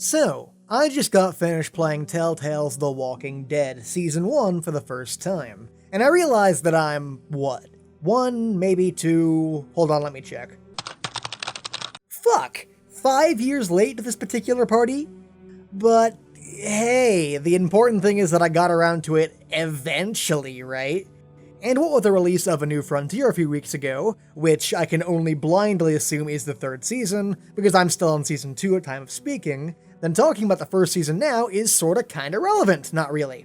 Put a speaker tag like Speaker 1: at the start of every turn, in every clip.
Speaker 1: So, I just got finished playing Telltale's The Walking Dead Season 1 for the first time, and I realized that I'm, one, maybe two, hold on, let me check. Fuck! 5 years late to this particular party? But, hey, the important thing is that I got around to it eventually, right? And what with the release of A New Frontier a few weeks ago, which I can only blindly assume is the third season, because I'm still on Season 2 at time of speaking, then talking about the first season now is sorta kinda relevant, not really.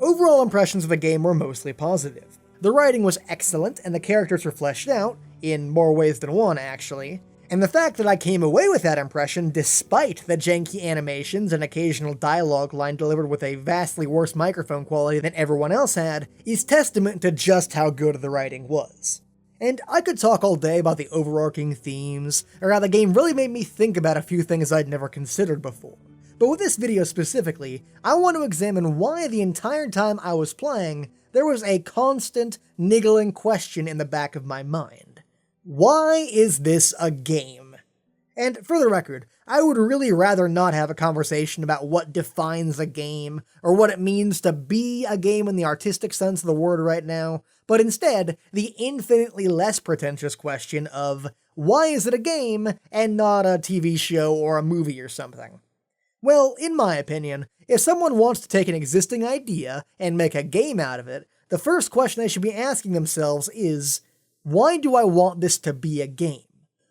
Speaker 1: Overall impressions of the game were mostly positive. The writing was excellent, and the characters were fleshed out, in more ways than one actually, and the fact that I came away with that impression despite the janky animations and occasional dialogue line delivered with a vastly worse microphone quality than everyone else had is testament to just how good the writing was. And I could talk all day about the overarching themes, or how the game really made me think about a few things I'd never considered before. But with this video specifically, I want to examine why the entire time I was playing, there was a constant, niggling question in the back of my mind. Why is this a game? And for the record, I would really rather not have a conversation about what defines a game, or what it means to be a game in the artistic sense of the word right now, but instead, the infinitely less pretentious question of, why is it a game, and not a TV show or a movie or something? Well, in my opinion, if someone wants to take an existing idea and make a game out of it, the first question they should be asking themselves is, why do I want this to be a game?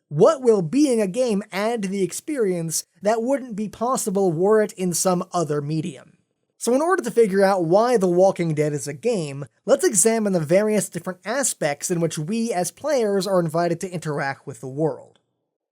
Speaker 1: What will being a game add to the experience that wouldn't be possible were it in some other medium? So in order to figure out why The Walking Dead is a game, let's examine the various different aspects in which we as players are invited to interact with the world.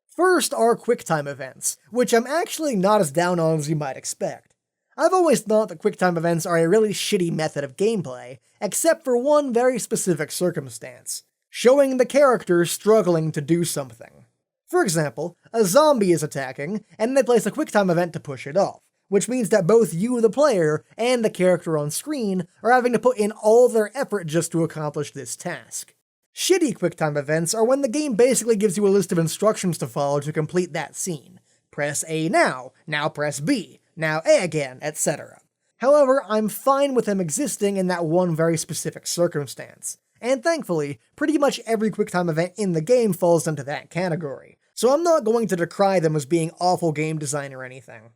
Speaker 1: First are QuickTime events, which I'm actually not as down on as you might expect. I've always thought that QuickTime events are a really shitty method of gameplay, except for one very specific circumstance: showing the character struggling to do something. For example, a zombie is attacking, and they place a QuickTime event to push it off, which means that both you, the player, and the character on screen are having to put in all their effort just to accomplish this task. Shitty QuickTime events are when the game basically gives you a list of instructions to follow to complete that scene. Press A now press B, now A again, etc. However, I'm fine with them existing in that one very specific circumstance. And thankfully, pretty much every QuickTime event in the game falls into that category, so I'm not going to decry them as being awful game design or anything.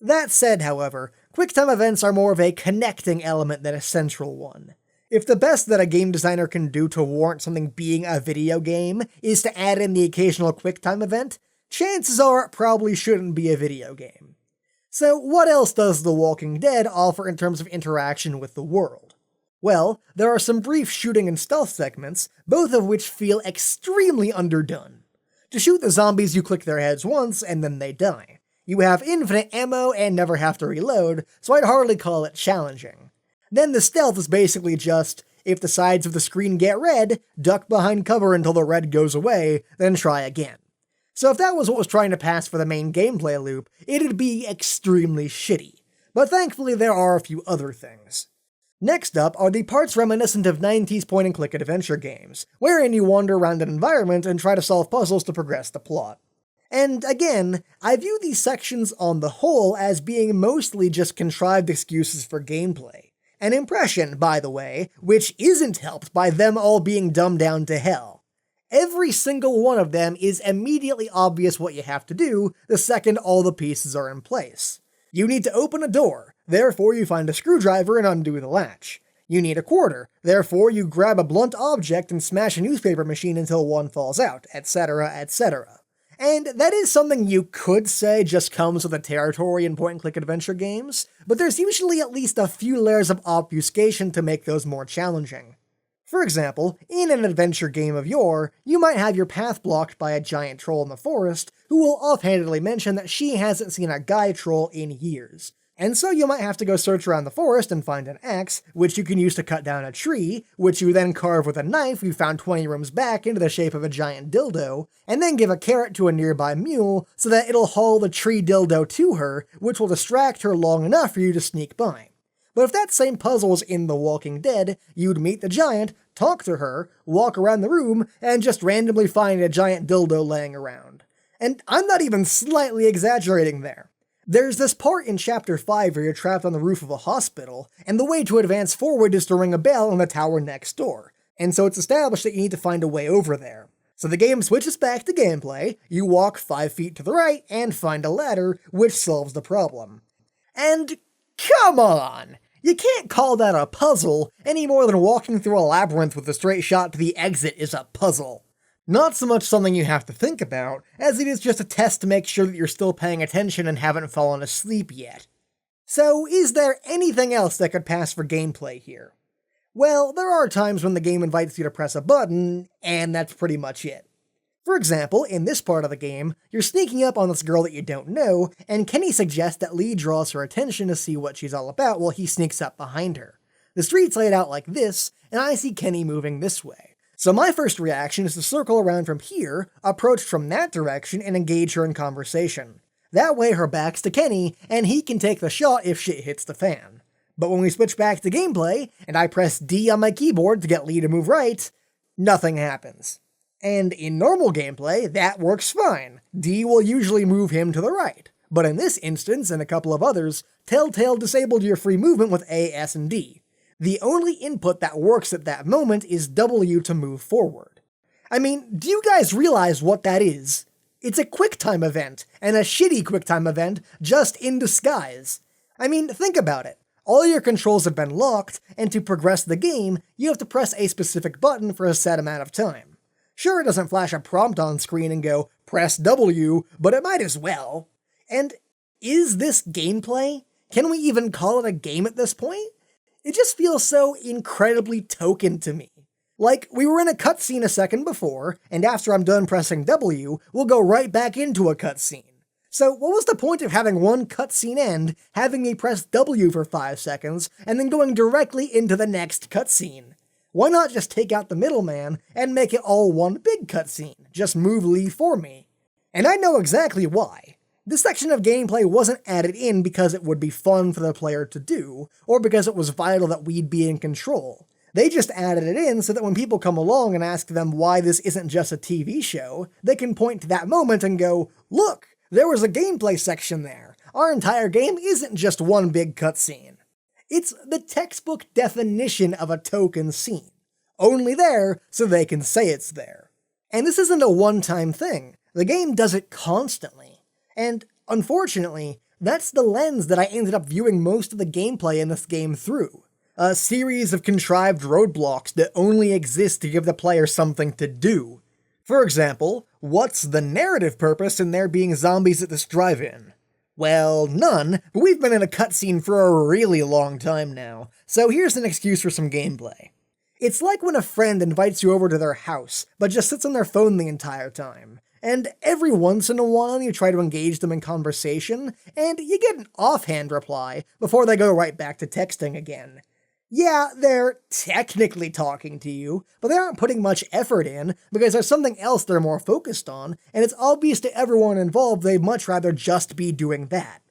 Speaker 1: That said, however, QuickTime events are more of a connecting element than a central one. If the best that a game designer can do to warrant something being a video game is to add in the occasional QuickTime event, chances are it probably shouldn't be a video game. So what else does The Walking Dead offer in terms of interaction with the world? Well, there are some brief shooting and stealth segments, both of which feel extremely underdone. To shoot the zombies, you click their heads once, and then they die. You have infinite ammo and never have to reload, so I'd hardly call it challenging. Then the stealth is basically just, if the sides of the screen get red, duck behind cover until the red goes away, then try again. So if that was what was trying to pass for the main gameplay loop, it'd be extremely shitty. But thankfully there are a few other things. Next up are the parts reminiscent of 90s point-and-click adventure games, wherein you wander around an environment and try to solve puzzles to progress the plot. And again, I view these sections on the whole as being mostly just contrived excuses for gameplay. An impression, by the way, which isn't helped by them all being dumbed down to hell. Every single one of them is immediately obvious what you have to do the second all the pieces are in place. You need to open a door, therefore you find a screwdriver and undo the latch. You need a quarter, therefore you grab a blunt object and smash a newspaper machine until one falls out, etc., etc. And that is something you could say just comes with the territory in point-and-click adventure games, but there's usually at least a few layers of obfuscation to make those more challenging. For example, in an adventure game of yore, you might have your path blocked by a giant troll in the forest, who will offhandedly mention that she hasn't seen a guy troll in years. And so you might have to go search around the forest and find an axe, which you can use to cut down a tree, which you then carve with a knife you found 20 rooms back into the shape of a giant dildo, and then give a carrot to a nearby mule so that it'll haul the tree dildo to her, which will distract her long enough for you to sneak by. But if that same puzzle was in The Walking Dead, you'd meet the giant, talk to her, walk around the room, and just randomly find a giant dildo laying around. And I'm not even slightly exaggerating there. There's this part in Chapter 5 where you're trapped on the roof of a hospital, and the way to advance forward is to ring a bell on the tower next door, and so it's established that you need to find a way over there. So the game switches back to gameplay, you walk 5 feet to the right and find a ladder, which solves the problem. And come on! You can't call that a puzzle any more than walking through a labyrinth with a straight shot to the exit is a puzzle. Not so much something you have to think about, as it is just a test to make sure that you're still paying attention and haven't fallen asleep yet. So, is there anything else that could pass for gameplay here? Well, there are times when the game invites you to press a button, and that's pretty much it. For example, in this part of the game, you're sneaking up on this girl that you don't know, and Kenny suggests that Lee draws her attention to see what she's all about while he sneaks up behind her. The street's laid out like this, and I see Kenny moving this way. So my first reaction is to circle around from here, approach from that direction, and engage her in conversation. That way her back's to Kenny, and he can take the shot if shit hits the fan. But when we switch back to gameplay, and I press D on my keyboard to get Lee to move right, nothing happens. And in normal gameplay, that works fine. D will usually move him to the right. But in this instance, and a couple of others, Telltale disabled your free movement with A, S, and D. The only input that works at that moment is W to move forward. I mean, do you guys realize what that is? It's a QuickTime event, and a shitty QuickTime event just in disguise. I mean, think about it. All your controls have been locked, and to progress the game, you have to press a specific button for a set amount of time. Sure, it doesn't flash a prompt on screen and go, press W, but it might as well. And is this gameplay? Can we even call it a game at this point? It just feels so incredibly token to me. Like, we were in a cutscene a second before, and after I'm done pressing W, we'll go right back into a cutscene. So what was the point of having one cutscene end, having me press W for 5 seconds, and then going directly into the next cutscene? Why not just take out the middleman and make it all one big cutscene? Just move Lee for me. And I know exactly why. This section of gameplay wasn't added in because it would be fun for the player to do, or because it was vital that we'd be in control. They just added it in so that when people come along and ask them why this isn't just a TV show, they can point to that moment and go, look, there was a gameplay section there. Our entire game isn't just one big cutscene. It's the textbook definition of a token scene. Only there so they can say it's there. And this isn't a one-time thing. The game does it constantly. And, unfortunately, that's the lens that I ended up viewing most of the gameplay in this game through. A series of contrived roadblocks that only exist to give the player something to do. For example, what's the narrative purpose in there being zombies at this drive-in? Well, none, but we've been in a cutscene for a really long time now, so here's an excuse for some gameplay. It's like when a friend invites you over to their house, but just sits on their phone the entire time. And every once in a while you try to engage them in conversation, and you get an offhand reply before they go right back to texting again. Yeah, they're technically talking to you, but they aren't putting much effort in because there's something else they're more focused on, and it's obvious to everyone involved they'd much rather just be doing that.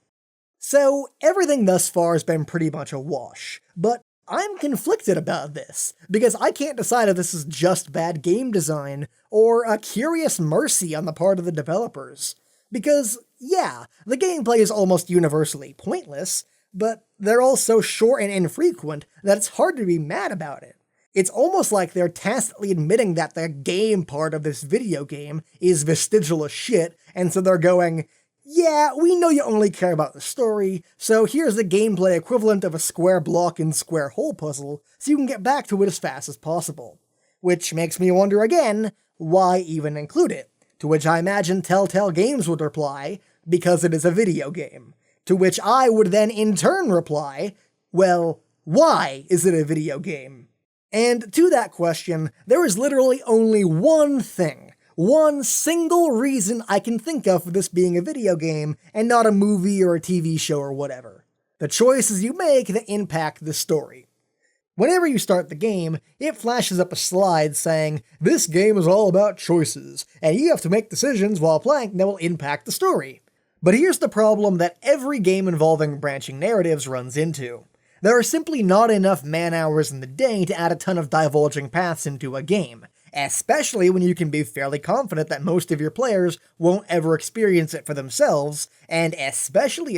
Speaker 1: So, everything thus far has been pretty much a wash, but I'm conflicted about this, because I can't decide if this is just bad game design, or a curious mercy on the part of the developers. Because, yeah, the gameplay is almost universally pointless, but they're all so short and infrequent that it's hard to be mad about it. It's almost like they're tacitly admitting that the game part of this video game is vestigial as shit, and so they're going, yeah, we know you only care about the story, so here's the gameplay equivalent of a square block and square hole puzzle, so you can get back to it as fast as possible. Which makes me wonder again, why even include it? To which I imagine Telltale Games would reply, because it is a video game. To which I would then in turn reply, well, why is it a video game? And to that question, there is literally only one thing. One single reason I can think of for this being a video game, and not a movie or a TV show or whatever. The choices you make that impact the story. Whenever you start the game, it flashes up a slide saying, this game is all about choices, and you have to make decisions while playing that will impact the story. But here's the problem that every game involving branching narratives runs into. There are simply not enough man-hours in the day to add a ton of divulging paths into a game. especially when you can be fairly confident that most of your players won't ever experience it for themselves, and especially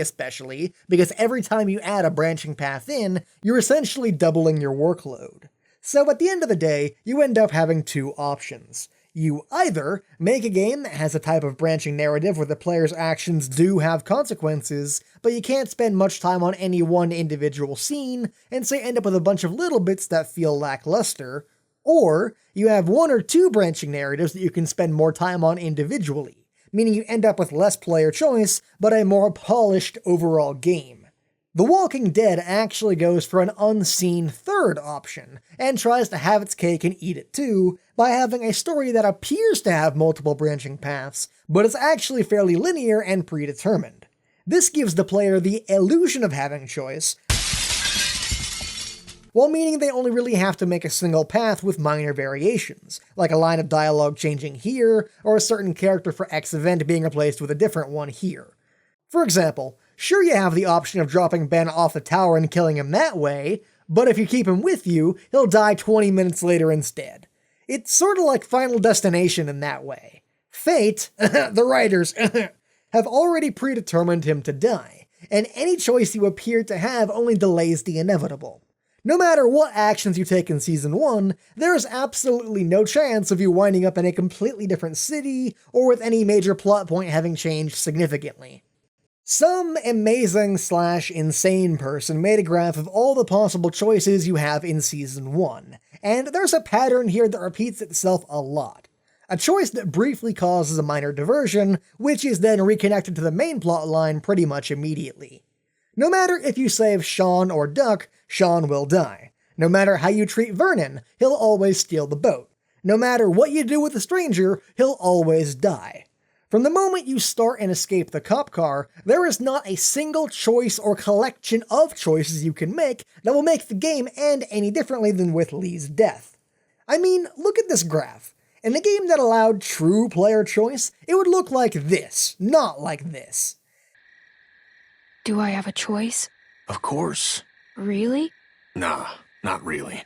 Speaker 1: because every time you add a branching path in, you're essentially doubling your workload. So at the end of the day, you end up having two options. You either make a game that has a type of branching narrative where the player's actions do have consequences, but you can't spend much time on any one individual scene, and so you end up with a bunch of little bits that feel lackluster, or you have one or two branching narratives that you can spend more time on individually, meaning you end up with less player choice, but a more polished overall game. The Walking Dead actually goes for an unseen third option, and tries to have its cake and eat it too, by having a story that appears to have multiple branching paths, but is actually fairly linear and predetermined. This gives the player the illusion of having choice, while meaning they only really have to make a single path with minor variations, like a line of dialogue changing here, or a certain character for X event being replaced with a different one here. For example, sure you have the option of dropping Ben off the tower and killing him that way, but if you keep him with you, he'll die 20 minutes later instead. It's sort of like Final Destination in that way. Fate, the writers, have already predetermined him to die, and any choice you appear to have only delays the inevitable. No matter what actions you take in Season 1, there is absolutely no chance of you winding up in a completely different city, or with any major plot point having changed significantly. Some amazing/insane person made a graph of all the possible choices you have in Season 1, and there's a pattern here that repeats itself a lot. A choice that briefly causes a minor diversion, which is then reconnected to the main plotline pretty much immediately. No matter if you save Sean or Duck, Sean will die. No matter how you treat Vernon, he'll always steal the boat. No matter what you do with a stranger, he'll always die. From the moment you start and escape the cop car, there is not a single choice or collection of choices you can make that will make the game end any differently than with Lee's death. I mean, look at this graph. In a game that allowed true player choice, it would look like this, not like this.
Speaker 2: Do I have a choice?
Speaker 3: Of course.
Speaker 2: Really?
Speaker 3: Nah, not really.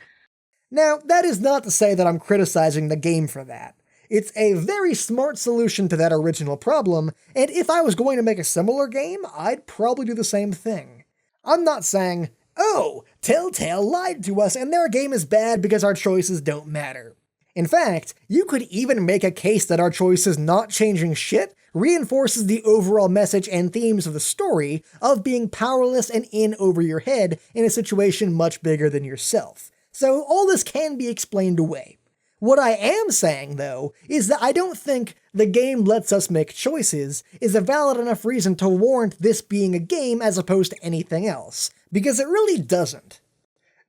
Speaker 1: Now, that is not to say that I'm criticizing the game for that. It's a very smart solution to that original problem, and if I was going to make a similar game, I'd probably do the same thing. I'm not saying, oh, Telltale lied to us and their game is bad because our choices don't matter. In fact, you could even make a case that our choices not changing shit reinforces the overall message and themes of the story of being powerless and in over your head in a situation much bigger than yourself. So all this can be explained away. What I am saying, though, is that I don't think the game lets us make choices is a valid enough reason to warrant this being a game as opposed to anything else, because it really doesn't.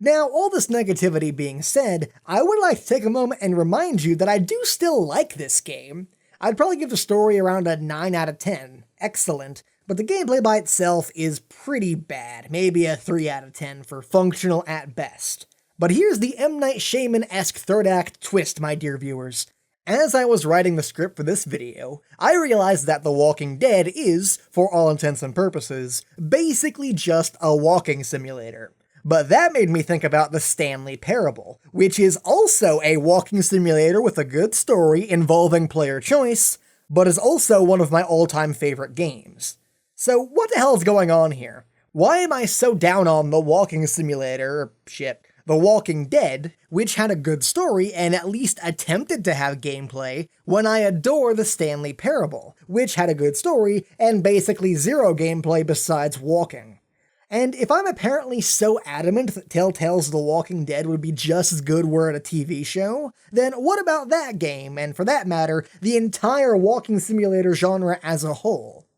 Speaker 1: Now, all this negativity being said, I would like to take a moment and remind you that I do still like this game. I'd probably give the story around a 9 out of 10. Excellent. But the gameplay by itself is pretty bad, maybe a 3 out of 10 for functional at best. But here's the M. Night Shyamalan-esque third act twist, my dear viewers. As I was writing the script for this video, I realized that The Walking Dead is, for all intents and purposes, basically just a walking simulator. But that made me think about the Stanley Parable, which is also a walking simulator with a good story involving player choice, but is also one of my all-time favorite games. So what the hell is going on here? Why am I so down on the walking simulator, The Walking Dead, which had a good story and at least attempted to have gameplay, when I adore the Stanley Parable, which had a good story and basically zero gameplay besides walking? And if I'm apparently so adamant that Telltale's The Walking Dead would be just as good were it a TV show, then what about that game, and for that matter, the entire walking simulator genre as a whole?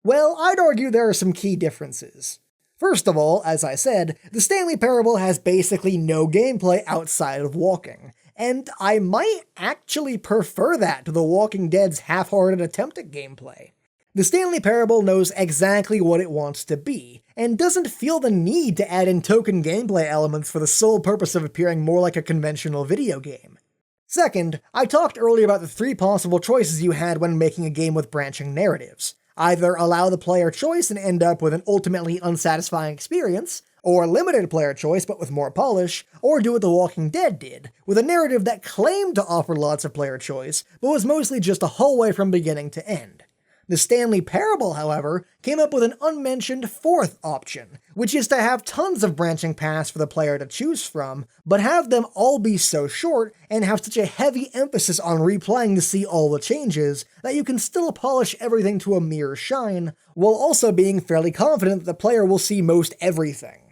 Speaker 1: Well, I'd argue there are some key differences. First of all, as I said, the Stanley Parable has basically no gameplay outside of walking, and I might actually prefer that to The Walking Dead's half-hearted attempt at gameplay. The Stanley Parable knows exactly what it wants to be, and doesn't feel the need to add in token gameplay elements for the sole purpose of appearing more like a conventional video game. Second, I talked earlier about the 3 possible choices you had when making a game with branching narratives. Either allow the player choice and end up with an ultimately unsatisfying experience, or limited player choice but with more polish, or do what The Walking Dead did, with a narrative that claimed to offer lots of player choice, but was mostly just a hallway from beginning to end. The Stanley Parable, however, came up with an unmentioned fourth option, which is to have tons of branching paths for the player to choose from, but have them all be so short and have such a heavy emphasis on replaying to see all the changes that you can still polish everything to a mere shine, while also being fairly confident that the player will see most everything.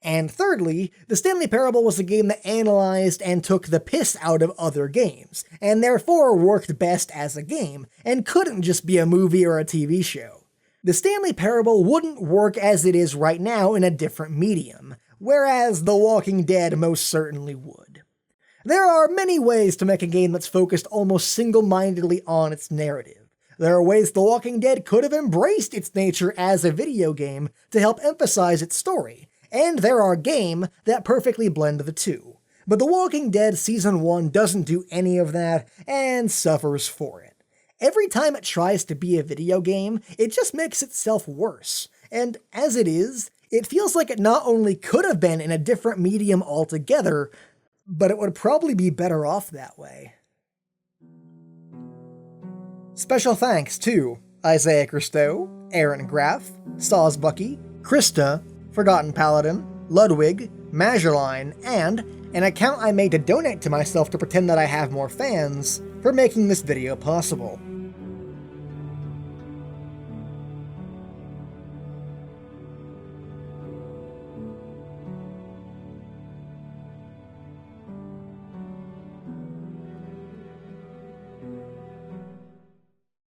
Speaker 1: And thirdly, The Stanley Parable was a game that analyzed and took the piss out of other games, and therefore worked best as a game, and couldn't just be a movie or a TV show. The Stanley Parable wouldn't work as it is right now in a different medium, whereas The Walking Dead most certainly would. There are many ways to make a game that's focused almost single-mindedly on its narrative. There are ways The Walking Dead could have embraced its nature as a video game to help emphasize its story, and there are games that perfectly blend the two. But The Walking Dead Season 1 doesn't do any of that, and suffers for it. Every time it tries to be a video game, it just makes itself worse. And as it is, it feels like it not only could have been in a different medium altogether, but it would probably be better off that way. Special thanks to Isaiah Christou, Aaron Graff, Sawsbucky, Krista, Forgotten Paladin, Ludwig, Majerline, and an account I made to donate to myself to pretend that I have more fans, for making this video possible.